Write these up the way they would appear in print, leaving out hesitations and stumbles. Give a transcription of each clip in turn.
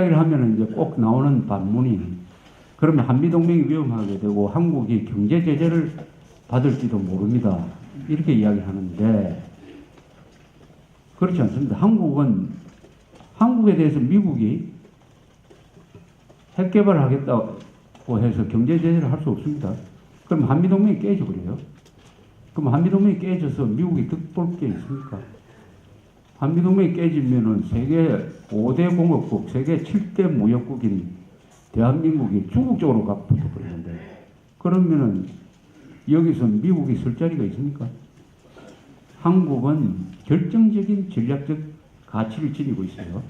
이야기를 하면은 이제 꼭 나오는 반문이 그러면 한미동맹이 위험하게 되고 한국이 경제 제재를 받을지도 모릅니다. 이렇게 이야기하는데 그렇지 않습니다. 한국에 대해서 미국이 핵 개발을 하겠다고 해서 경제 제재를 할 수 없습니다. 그럼 한미동맹이 깨져버려요. 그럼 한미동맹이 깨져서 미국이 득볼 게 있습니까? 한미동맹이 깨지면은 세계 5대 공업국, 세계 7대 무역국인 대한민국이 중국 쪽으로 붙어버리는데 그러면은 여기서 미국이 설 자리가 있습니까? 한국은 결정적인 전략적 가치를 지니고 있어요.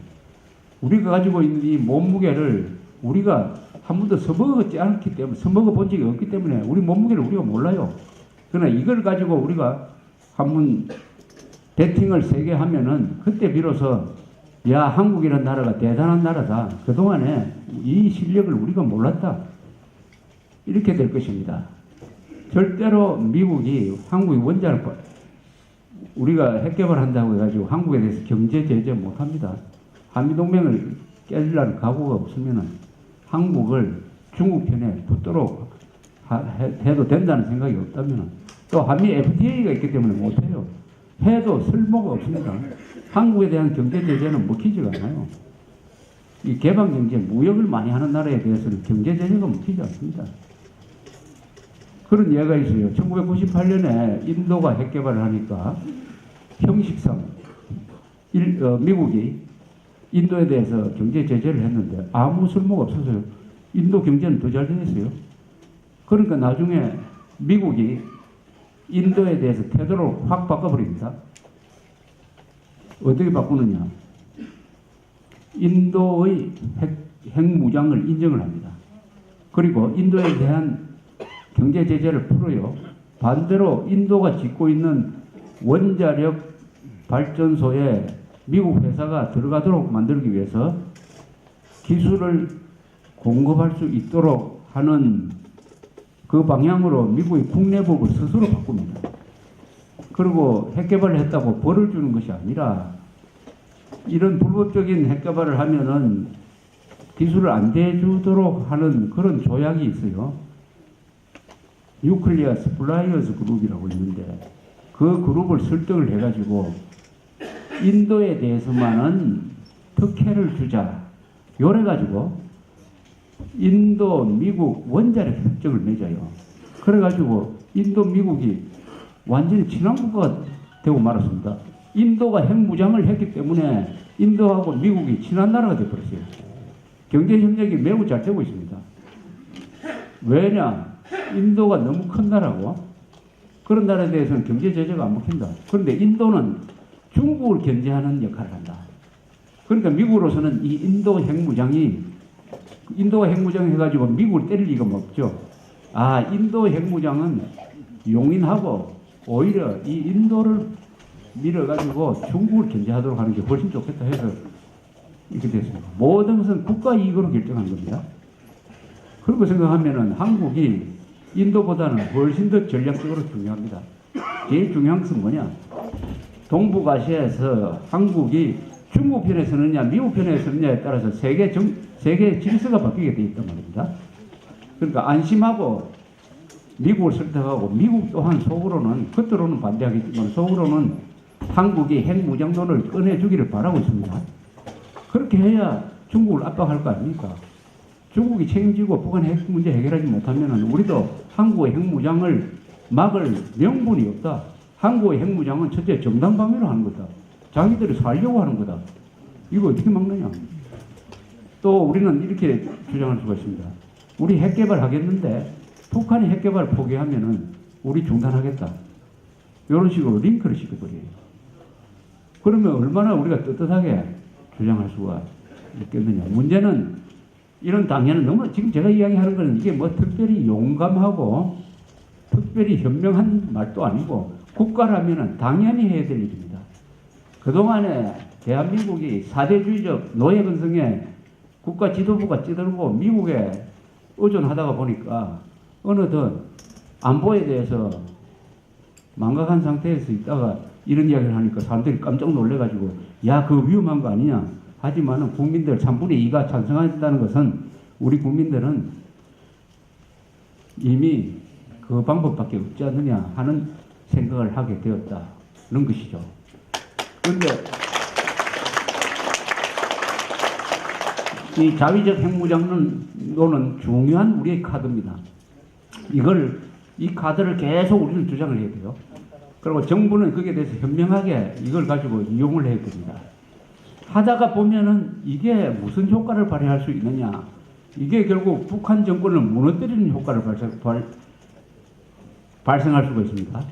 우리가 가지고 있는 이 몸무게를 우리가 한 번도 써먹었지 않기 때문에, 써먹어 본 적이 없기 때문에 우리 몸무게를 우리가 몰라요. 그러나 이걸 가지고 우리가 한번 배팅을 세게 하면은 그때 비로소 야, 한국이라는 나라가 대단한 나라다. 그동안에 이 실력을 우리가 몰랐다. 이렇게 될 것입니다. 절대로 미국이 한국이 원자를 우리가 핵 개발한다고 해가지고 한국에 대해서 경제 제재 못합니다. 한미동맹을 깨려는 각오가 없으면은 한국을 중국 편에 붙도록 해도 된다는 생각이 없다면은 또 한미 FTA가 있기 때문에 못해요. 해도 쓸모가 없습니다. 한국에 대한 경제 제재는 먹히지가 않아요. 이 개방 경제, 무역을 많이 하는 나라에 대해서는 경제 제재가 먹히지 않습니다. 그런 예가 있어요. 1998년에 인도가 핵 개발을 하니까 형식상 미국이 인도에 대해서 경제 제재를 했는데 아무 쓸모가 없어서요. 인도 경제는 더 잘 되었어요. 그러니까 나중에 미국이 인도에 대해서 태도를 확 바꿔버립니다. 어떻게 바꾸느냐. 인도의 핵무장을 인정을 합니다. 그리고 인도에 대한 경제 제재를 풀어요. 반대로 인도가 짓고 있는 원자력 발전소에 미국 회사가 들어가도록 만들기 위해서 기술을 공급할 수 있도록 하는 그 방향으로 미국의 국내법을 스스로 바꿉니다. 그리고 핵 개발을 했다고 벌을 주는 것이 아니라 이런 불법적인 핵 개발을 하면은 기술을 안 대주도록 하는 그런 조약이 있어요. 뉴클리어 스플라이어스 그룹이라고 있는데 그 그룹을 설득을 해가지고 인도에 대해서만은 특혜를 주자. 요래가지고 인도, 미국 원자력 협정을 맺어요. 그래가지고 인도, 미국이 완전히 친한 국가가 되고 말았습니다. 인도가 핵무장을 했기 때문에 인도하고 미국이 친한 나라가 되어버렸어요. 경제협력이 매우 잘 되고 있습니다. 왜냐? 인도가 너무 큰 나라고 그런 나라에 대해서는 경제 제재가 안 먹힌다. 그런데 인도는 중국을 견제하는 역할을 한다. 그러니까 미국으로서는 이 인도 핵무장이 인도가 핵무장 해가지고 미국을 때릴 리가 없죠. 아, 인도 핵무장은 용인하고 오히려 이 인도를 밀어가지고 중국을 견제하도록 하는 게 훨씬 좋겠다 해서 이렇게 됐습니다. 모든 것은 국가 이익으로 결정한 겁니다. 그렇게 생각하면은 한국이 인도보다는 훨씬 더 전략적으로 중요합니다. 제일 중요한 것은 뭐냐? 동북아시아에서 한국이 중국 편에 서느냐 미국 편에 서느냐에 따라서 세계 질서가 바뀌게 돼 있단 말입니다. 그러니까 안심하고 미국을 설득하고 미국 또한 속으로는 겉으로는 반대하겠지만 속으로는 한국이 핵무장론을 꺼내주기를 바라고 있습니다. 그렇게 해야 중국을 압박할 거 아닙니까? 중국이 책임지고 북한 핵 문제 해결하지 못하면 우리도 한국의 핵무장을 막을 명분이 없다. 한국의 핵무장은 첫째 정당방위로 하는 거다. 자기들이 살려고 하는 거다. 이거 어떻게 막느냐. 또 우리는 이렇게 주장할 수가 있습니다. 우리 핵 개발하겠는데 북한이 핵 개발 포기하면은 우리 중단하겠다. 이런 식으로 링크를 시켜버려요. 그러면 얼마나 우리가 떳떳하게 주장할 수가 있겠느냐. 문제는 이런 당연은 너무 지금 제가 이야기하는 거는 이게 뭐 특별히 용감하고 특별히 현명한 말도 아니고 국가라면은 당연히 해야 될 일입니다. 그동안에 대한민국이 사대주의적 노예근성에 국가 지도부가 찌들고 미국에 의존하다가 보니까 어느덧 안보에 대해서 망각한 상태에서 있다가 이런 이야기를 하니까 사람들이 깜짝 놀래가지고 야, 그거 위험한 거 아니냐 하지만은 국민들 3분의 2가 찬성한다는 것은 우리 국민들은 이미 그 방법밖에 없지 않느냐 하는 생각을 하게 되었다는 것이죠. 그런데 이 자위적 핵무장론은 중요한 우리의 카드입니다. 이 카드를 계속 우리는 주장을 해야 돼요. 그리고 정부는 거기에 대해서 현명하게 이걸 가지고 이용을 해야 됩니다. 하다가 보면은 이게 무슨 효과를 발휘할 수 있느냐. 이게 결국 북한 정권을 무너뜨리는 효과를 발생할 수가 있습니다.